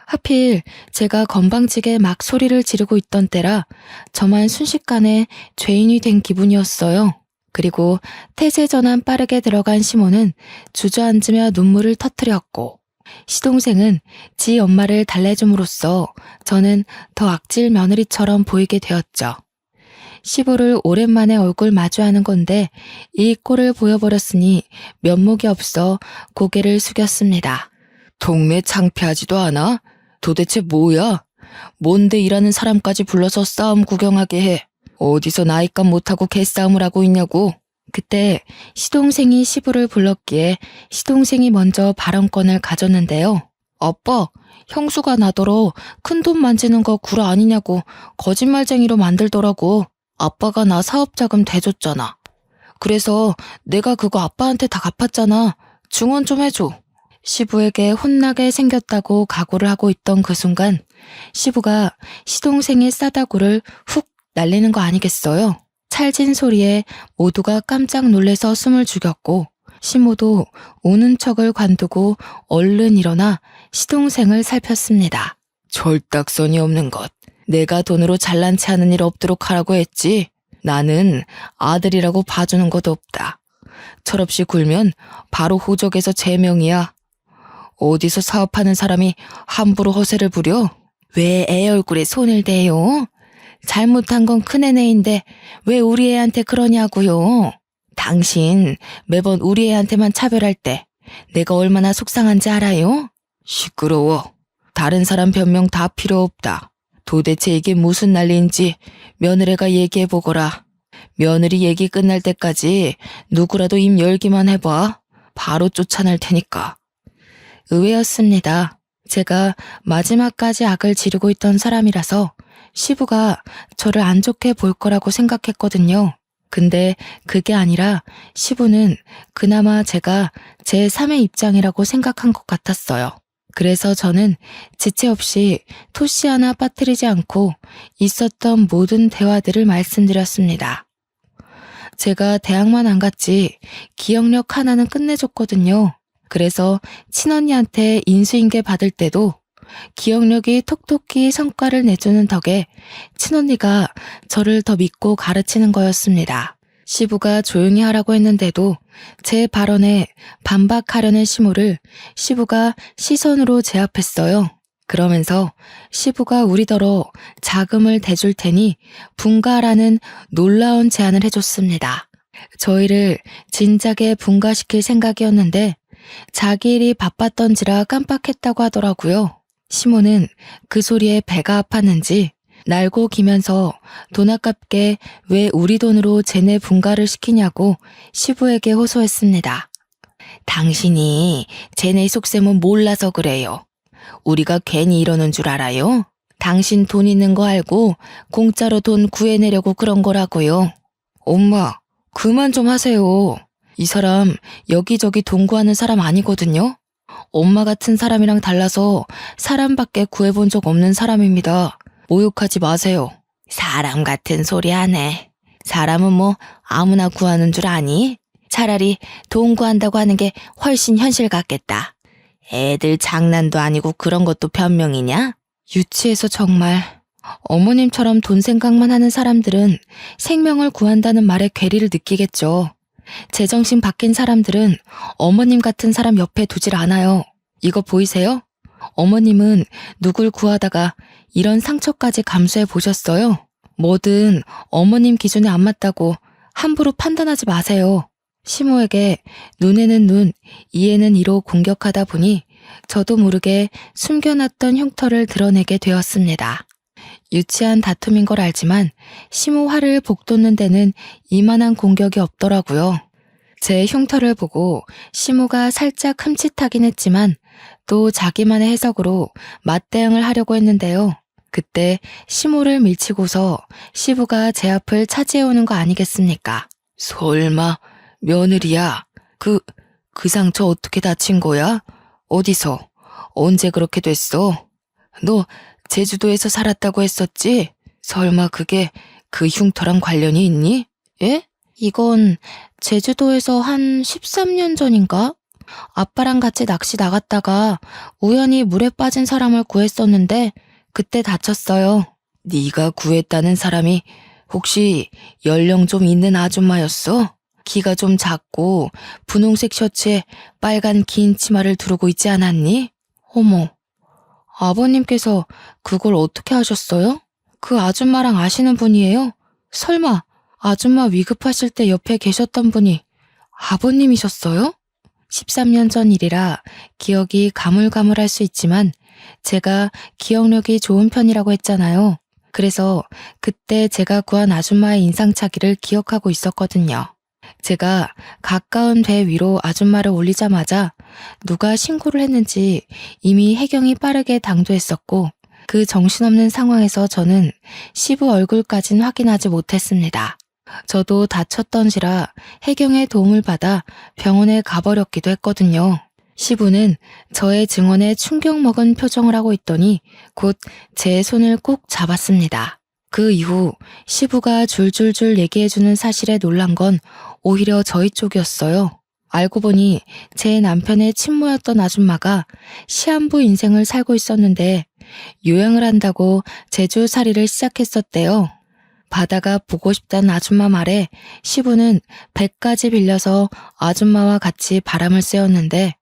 하필 제가 건방지게 막 소리를 지르고 있던 때라 저만 순식간에 죄인이 된 기분이었어요. 그리고 태세 전환 빠르게 들어간 시모는 주저앉으며 눈물을 터뜨렸고 시동생은 지 엄마를 달래줌으로써 저는 더 악질 며느리처럼 보이게 되었죠. 시부를 오랜만에 얼굴 마주하는 건데 이 꼴을 보여버렸으니 면목이 없어 고개를 숙였습니다. 동네 창피하지도 않아? 도대체 뭐야? 뭔데 일하는 사람까지 불러서 싸움 구경하게 해? 어디서 나이값 못하고 개싸움을 하고 있냐고? 그때 시동생이 시부를 불렀기에 시동생이 먼저 발언권을 가졌는데요. 아빠, 형수가 나더러 큰돈 만지는 거 구라 아니냐고 거짓말쟁이로 만들더라고. 아빠가 나 사업자금 대줬잖아. 그래서 내가 그거 아빠한테 다 갚았잖아. 증언 좀 해줘. 시부에게 혼나게 생겼다고 각오를 하고 있던 그 순간 시부가 시동생의 싸다구를 훅 날리는 거 아니겠어요? 찰진 소리에 모두가 깜짝 놀래서 숨을 죽였고 시모도 우는 척을 관두고 얼른 일어나 시동생을 살폈습니다. 절딱선이 없는 것. 내가 돈으로 잘난 체 하는 일 없도록 하라고 했지. 나는 아들이라고 봐주는 것도 없다. 철없이 굴면 바로 호적에서 제명이야. 어디서 사업하는 사람이 함부로 허세를 부려? 왜 애 얼굴에 손을 대요? 잘못한 건 큰애네인데 왜 우리 애한테 그러냐고요? 당신 매번 우리 애한테만 차별할 때 내가 얼마나 속상한지 알아요? 시끄러워. 다른 사람 변명 다 필요 없다. 도대체 이게 무슨 난리인지 며느리가 얘기해보거라. 며느리 얘기 끝날 때까지 누구라도 입 열기만 해봐. 바로 쫓아낼 테니까. 의외였습니다. 제가 마지막까지 악을 지르고 있던 사람이라서 시부가 저를 안 좋게 볼 거라고 생각했거든요. 근데 그게 아니라 시부는 그나마 제가 제3의 입장이라고 생각한 것 같았어요. 그래서 저는 지체 없이 토시 하나 빠뜨리지 않고 있었던 모든 대화들을 말씀드렸습니다. 제가 대학만 안 갔지 기억력 하나는 끝내줬거든요. 그래서 친언니한테 인수인계 받을 때도 기억력이 톡톡히 성과를 내주는 덕에 친언니가 저를 더 믿고 가르치는 거였습니다. 시부가 조용히 하라고 했는데도 제 발언에 반박하려는 시모를 시부가 시선으로 제압했어요. 그러면서 시부가 우리더러 자금을 대줄 테니 분가라는 놀라운 제안을 해줬습니다. 저희를 진작에 분가시킬 생각이었는데 자기 일이 바빴던지라 깜빡했다고 하더라고요. 시모는 그 소리에 배가 아팠는지 날고 기면서 돈 아깝게 왜 우리 돈으로 쟤네 분가를 시키냐고 시부에게 호소했습니다. 당신이 쟤네 속셈은 몰라서 그래요. 우리가 괜히 이러는 줄 알아요? 당신 돈 있는 거 알고 공짜로 돈 구해내려고 그런 거라고요. 엄마, 그만 좀 하세요. 이 사람 여기저기 돈 구하는 사람 아니거든요. 엄마 같은 사람이랑 달라서 사람밖에 구해본 적 없는 사람입니다. 모욕하지 마세요. 사람 같은 소리 하네. 사람은 뭐 아무나 구하는 줄 아니? 차라리 돈 구한다고 하는 게 훨씬 현실 같겠다. 애들 장난도 아니고 그런 것도 변명이냐? 유치해서 정말. 어머님처럼 돈 생각만 하는 사람들은 생명을 구한다는 말에 괴리를 느끼겠죠. 제정신 바뀐 사람들은 어머님 같은 사람 옆에 두질 않아요. 이거 보이세요? 어머님은 누굴 구하다가 이런 상처까지 감수해 보셨어요? 뭐든 어머님 기준에 안 맞다고 함부로 판단하지 마세요. 시모에게 눈에는 눈, 이에는 이로 공격하다 보니 저도 모르게 숨겨놨던 흉터를 드러내게 되었습니다. 유치한 다툼인 걸 알지만 시모 화를 복돋는 데는 이만한 공격이 없더라고요. 제 흉터를 보고 시모가 살짝 흠칫하긴 했지만 또 자기만의 해석으로 맞대응을 하려고 했는데요. 그때 시모를 밀치고서 시부가 제 앞을 차지해오는 거 아니겠습니까? 설마 며느리야? 그 상처 어떻게 다친 거야? 어디서? 언제 그렇게 됐어? 너 제주도에서 살았다고 했었지? 설마 그게 그 흉터랑 관련이 있니? 예? 이건 제주도에서 한 13년 전인가? 아빠랑 같이 낚시 나갔다가 우연히 물에 빠진 사람을 구했었는데 그때 다쳤어요. 네가 구했다는 사람이 혹시 연령 좀 있는 아줌마였어? 키가 좀 작고 분홍색 셔츠에 빨간 긴 치마를 두르고 있지 않았니? 어머, 아버님께서 그걸 어떻게 하셨어요? 그 아줌마랑 아시는 분이에요? 설마 아줌마 위급하실 때 옆에 계셨던 분이 아버님이셨어요? 13년 전 일이라 기억이 가물가물할 수 있지만 제가 기억력이 좋은 편이라고 했잖아요. 그래서 그때 제가 구한 아줌마의 인상착의를 기억하고 있었거든요. 제가 가까운 배 위로 아줌마를 올리자마자 누가 신고를 했는지 이미 해경이 빠르게 당도했었고 그 정신없는 상황에서 저는 시부 얼굴까진 확인하지 못했습니다. 저도 다쳤던지라 해경의 도움을 받아 병원에 가버렸기도 했거든요. 시부는 저의 증언에 충격먹은 표정을 하고 있더니 곧 제 손을 꼭 잡았습니다. 그 이후 시부가 줄줄줄 얘기해주는 사실에 놀란 건 오히려 저희 쪽이었어요. 알고 보니 제 남편의 친모였던 아줌마가 시한부 인생을 살고 있었는데 요양을 한다고 제주살이를 시작했었대요. 바다가 보고 싶다는 아줌마 말에 시부는 배까지 빌려서 아줌마와 같이 바람을 쐬었는데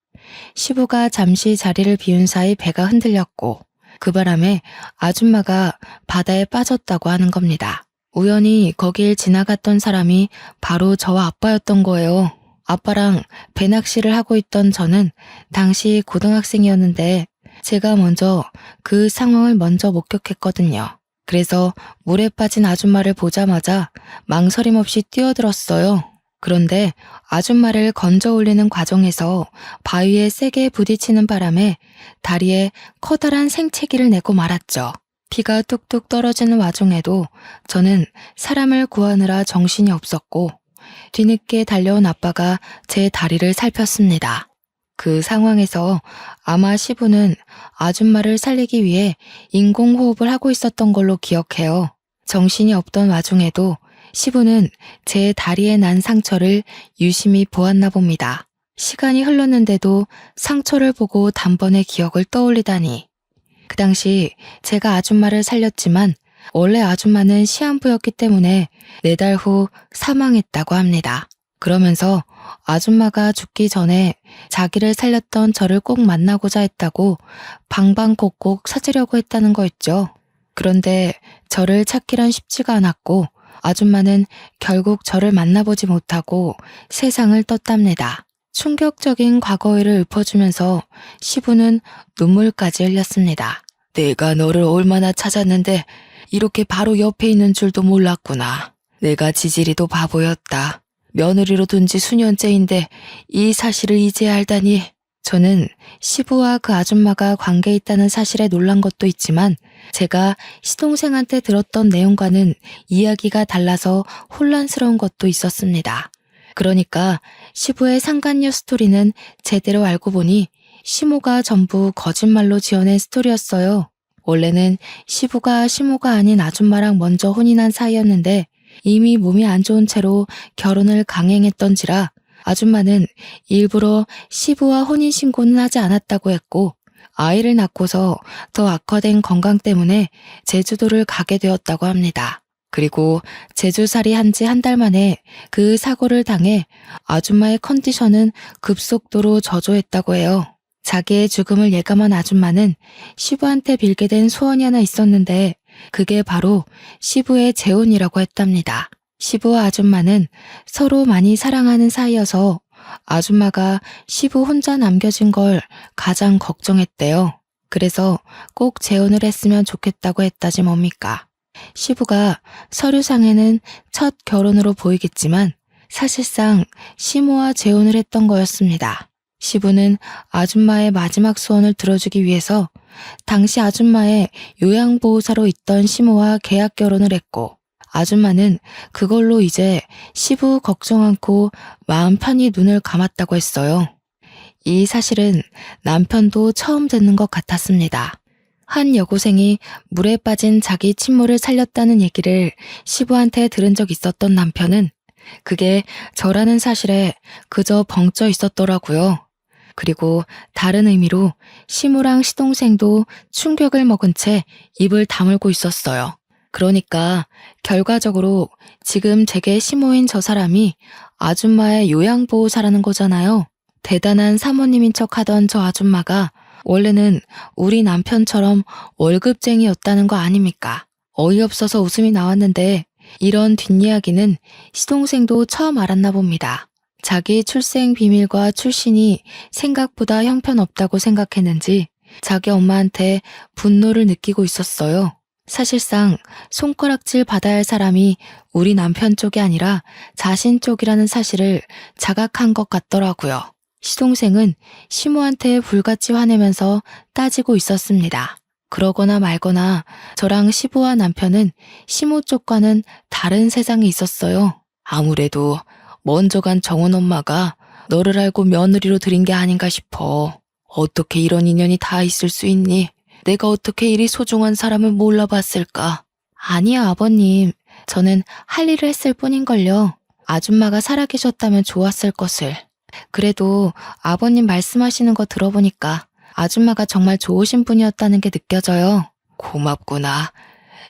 시부가 잠시 자리를 비운 사이 배가 흔들렸고 그 바람에 아줌마가 바다에 빠졌다고 하는 겁니다. 우연히 거길 지나갔던 사람이 바로 저와 아빠였던 거예요. 아빠랑 배낚시를 하고 있던 저는 당시 고등학생이었는데 제가 먼저 그 상황을 먼저 목격했거든요. 그래서 물에 빠진 아줌마를 보자마자 망설임 없이 뛰어들었어요. 그런데 아줌마를 건져 올리는 과정에서 바위에 세게 부딪히는 바람에 다리에 커다란 생채기를 내고 말았죠. 피가 뚝뚝 떨어지는 와중에도 저는 사람을 구하느라 정신이 없었고 뒤늦게 달려온 아빠가 제 다리를 살폈습니다. 그 상황에서 아마 시부는 아줌마를 살리기 위해 인공호흡을 하고 있었던 걸로 기억해요. 정신이 없던 와중에도 시부는 제 다리에 난 상처를 유심히 보았나 봅니다. 시간이 흘렀는데도 상처를 보고 단번에 기억을 떠올리다니. 그 당시 제가 아줌마를 살렸지만 원래 아줌마는 시한부였기 때문에 4달 후 사망했다고 합니다. 그러면서 아줌마가 죽기 전에 자기를 살렸던 저를 꼭 만나고자 했다고 방방곡곡 찾으려고 했다는 거였죠. 그런데 저를 찾기란 쉽지가 않았고 아줌마는 결국 저를 만나보지 못하고 세상을 떴답니다. 충격적인 과거일을 읊어주면서 시부는 눈물까지 흘렸습니다. 내가 너를 얼마나 찾았는데 이렇게 바로 옆에 있는 줄도 몰랐구나. 내가 지질이도 바보였다. 며느리로 둔 지 수년째인데 이 사실을 이제 알다니. 저는 시부와 그 아줌마가 관계 있다는 사실에 놀란 것도 있지만 제가 시동생한테 들었던 내용과는 이야기가 달라서 혼란스러운 것도 있었습니다. 그러니까 시부의 상간녀 스토리는 제대로 알고 보니 시모가 전부 거짓말로 지어낸 스토리였어요. 원래는 시부가 시모가 아닌 아줌마랑 먼저 혼인한 사이였는데 이미 몸이 안 좋은 채로 결혼을 강행했던지라 아줌마는 일부러 시부와 혼인신고는 하지 않았다고 했고 아이를 낳고서 더 악화된 건강 때문에 제주도를 가게 되었다고 합니다. 그리고 제주살이 한 지 한 달 만에 그 사고를 당해 아줌마의 컨디션은 급속도로 저조했다고 해요. 자기의 죽음을 예감한 아줌마는 시부한테 빌게 된 소원이 하나 있었는데 그게 바로 시부의 재혼이라고 했답니다. 시부와 아줌마는 서로 많이 사랑하는 사이여서 아줌마가 시부 혼자 남겨진 걸 가장 걱정했대요. 그래서 꼭 재혼을 했으면 좋겠다고 했다지 뭡니까. 시부가 서류상에는 첫 결혼으로 보이겠지만 사실상 시모와 재혼을 했던 거였습니다. 시부는 아줌마의 마지막 소원을 들어주기 위해서 당시 아줌마의 요양보호사로 있던 시모와 계약 결혼을 했고 아줌마는 그걸로 이제 시부 걱정 않고 마음 편히 눈을 감았다고 했어요. 이 사실은 남편도 처음 듣는 것 같았습니다. 한 여고생이 물에 빠진 자기 친모를 살렸다는 얘기를 시부한테 들은 적 있었던 남편은 그게 저라는 사실에 그저 벙쪄 있었더라고요. 그리고 다른 의미로 시모랑 시동생도 충격을 먹은 채 입을 다물고 있었어요. 그러니까 결과적으로 지금 제게 시모인 저 사람이 아줌마의 요양보호사라는 거잖아요. 대단한 사모님인 척 하던 저 아줌마가 원래는 우리 남편처럼 월급쟁이였다는 거 아닙니까? 어이없어서 웃음이 나왔는데 이런 뒷이야기는 시동생도 처음 알았나 봅니다. 자기 출생 비밀과 출신이 생각보다 형편없다고 생각했는지 자기 엄마한테 분노를 느끼고 있었어요. 사실상 손가락질 받아야 할 사람이 우리 남편 쪽이 아니라 자신 쪽이라는 사실을 자각한 것 같더라고요. 시동생은 시모한테 불같이 화내면서 따지고 있었습니다. 그러거나 말거나 저랑 시부와 남편은 시모 쪽과는 다른 세상에 있었어요. 아무래도 먼저 간 정원 엄마가 너를 알고 며느리로 들인 게 아닌가 싶어. 어떻게 이런 인연이 다 있을 수 있니? 내가 어떻게 이리 소중한 사람을 몰라봤을까? 아니요, 아버님. 저는 할 일을 했을 뿐인걸요. 아줌마가 살아계셨다면 좋았을 것을. 그래도 아버님 말씀하시는 거 들어보니까 아줌마가 정말 좋으신 분이었다는 게 느껴져요. 고맙구나.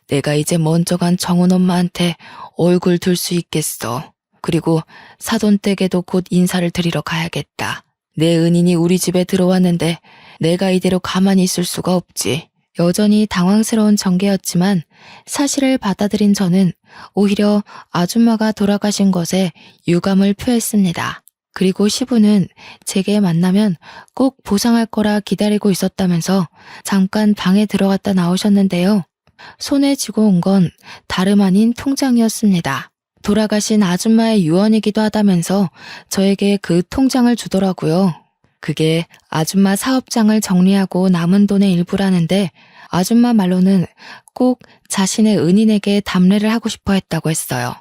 내가 이제 먼저 간 정은 엄마한테 얼굴 들 수 있겠어. 그리고 사돈댁에도 곧 인사를 드리러 가야겠다. 내 은인이 우리 집에 들어왔는데 내가 이대로 가만히 있을 수가 없지. 여전히 당황스러운 전개였지만 사실을 받아들인 저는 오히려 아줌마가 돌아가신 것에 유감을 표했습니다. 그리고 시부는 제게 만나면 꼭 보상할 거라 기다리고 있었다면서 잠깐 방에 들어갔다 나오셨는데요. 손에 쥐고 온 건 다름 아닌 통장이었습니다. 돌아가신 아줌마의 유언이기도 하다면서 저에게 그 통장을 주더라고요. 그게 아줌마 사업장을 정리하고 남은 돈의 일부라는데 아줌마 말로는 꼭 자신의 은인에게 답례를 하고 싶어 했다고 했어요.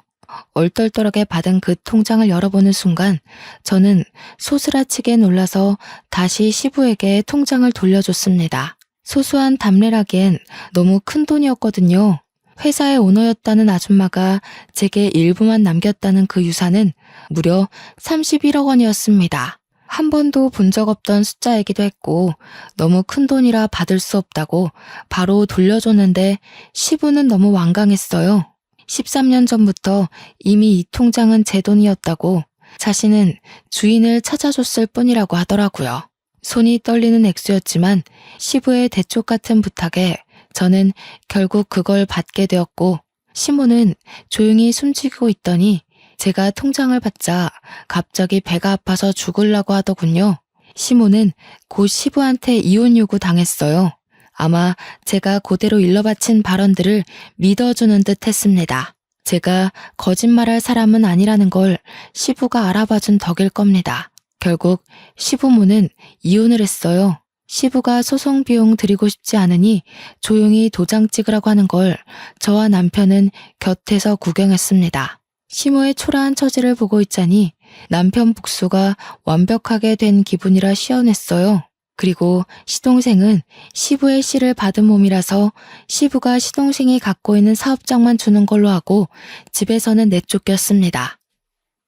얼떨떨하게 받은 그 통장을 열어보는 순간 저는 소스라치게 놀라서 다시 시부에게 통장을 돌려줬습니다. 소소한 답례라기엔 너무 큰 돈이었거든요. 회사의 오너였다는 아줌마가 제게 일부만 남겼다는 그 유산은 무려 31억 원이었습니다. 한 번도 본 적 없던 숫자이기도 했고 너무 큰 돈이라 받을 수 없다고 바로 돌려줬는데 시부는 너무 완강했어요. 13년 전부터 이미 이 통장은 제 돈이었다고 자신은 주인을 찾아줬을 뿐이라고 하더라고요. 손이 떨리는 액수였지만 시부의 대쪽 같은 부탁에 저는 결국 그걸 받게 되었고 시모는 조용히 숨지고 있더니 제가 통장을 받자 갑자기 배가 아파서 죽으려고 하더군요. 시모는 곧 시부한테 이혼 요구 당했어요. 아마 제가 그대로 일러바친 발언들을 믿어주는 듯 했습니다. 제가 거짓말할 사람은 아니라는 걸 시부가 알아봐준 덕일 겁니다. 결국 시부모는 이혼을 했어요. 시부가 소송 비용 드리고 싶지 않으니 조용히 도장 찍으라고 하는 걸 저와 남편은 곁에서 구경했습니다. 시모의 초라한 처지를 보고 있자니 남편 복수가 완벽하게 된 기분이라 시원했어요. 그리고 시동생은 시부의 씨를 받은 몸이라서 시부가 시동생이 갖고 있는 사업장만 주는 걸로 하고 집에서는 내쫓겼습니다.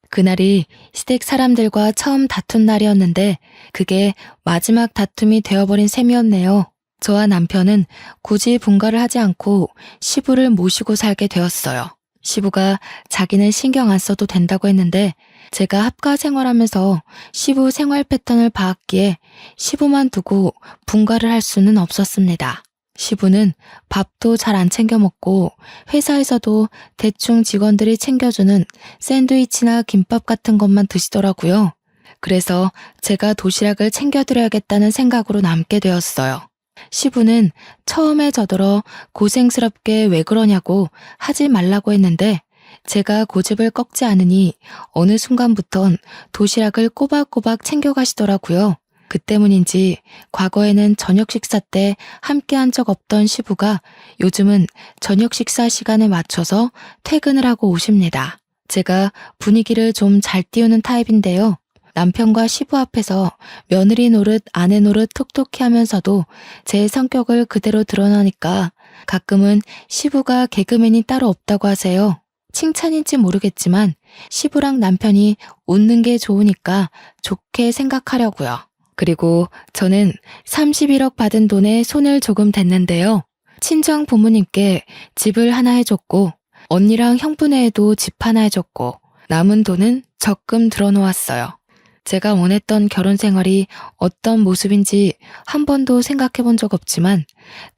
그날이 시댁 사람들과 처음 다툰 날이었는데 그게 마지막 다툼이 되어버린 셈이었네요. 저와 남편은 굳이 분가를 하지 않고 시부를 모시고 살게 되었어요. 시부가 자기는 신경 안 써도 된다고 했는데 제가 합가 생활하면서 시부 생활 패턴을 봐왔기에 시부만 두고 분가를 할 수는 없었습니다. 시부는 밥도 잘 안 챙겨 먹고 회사에서도 대충 직원들이 챙겨주는 샌드위치나 김밥 같은 것만 드시더라고요. 그래서 제가 도시락을 챙겨드려야겠다는 생각으로 남게 되었어요. 시부는 처음에 저더러 고생스럽게 왜 그러냐고 하지 말라고 했는데 제가 고집을 꺾지 않으니 어느 순간부턴 도시락을 꼬박꼬박 챙겨가시더라고요. 그 때문인지 과거에는 저녁 식사 때 함께한 적 없던 시부가 요즘은 저녁 식사 시간에 맞춰서 퇴근을 하고 오십니다. 제가 분위기를 좀 잘 띄우는 타입인데요. 남편과 시부 앞에서 며느리 노릇 아내 노릇 톡톡히 하면서도 제 성격을 그대로 드러나니까 가끔은 시부가 개그맨이 따로 없다고 하세요. 칭찬인지 모르겠지만 시부랑 남편이 웃는 게 좋으니까 좋게 생각하려고요. 그리고 저는 31억 받은 돈에 손을 조금 댔는데요. 친정 부모님께 집을 하나 해줬고 언니랑 형부네에도 집 하나 해줬고 남은 돈은 적금 들어놓았어요. 제가 원했던 결혼 생활이 어떤 모습인지 한 번도 생각해 본 적 없지만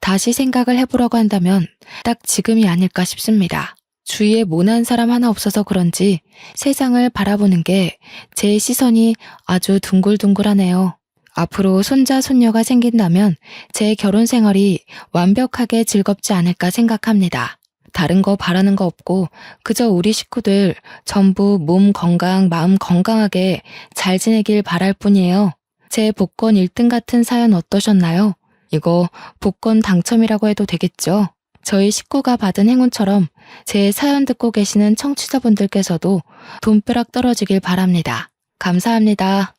다시 생각을 해보려고 한다면 딱 지금이 아닐까 싶습니다. 주위에 모난 사람 하나 없어서 그런지 세상을 바라보는 게 제 시선이 아주 둥글둥글하네요. 앞으로 손자, 손녀가 생긴다면 제 결혼 생활이 완벽하게 즐겁지 않을까 생각합니다. 다른 거 바라는 거 없고 그저 우리 식구들 전부 몸 건강, 마음 건강하게 잘 지내길 바랄 뿐이에요. 제 복권 1등 같은 사연 어떠셨나요? 이거 복권 당첨이라고 해도 되겠죠? 저희 식구가 받은 행운처럼 제 사연 듣고 계시는 청취자분들께서도 돈벼락 떨어지길 바랍니다. 감사합니다.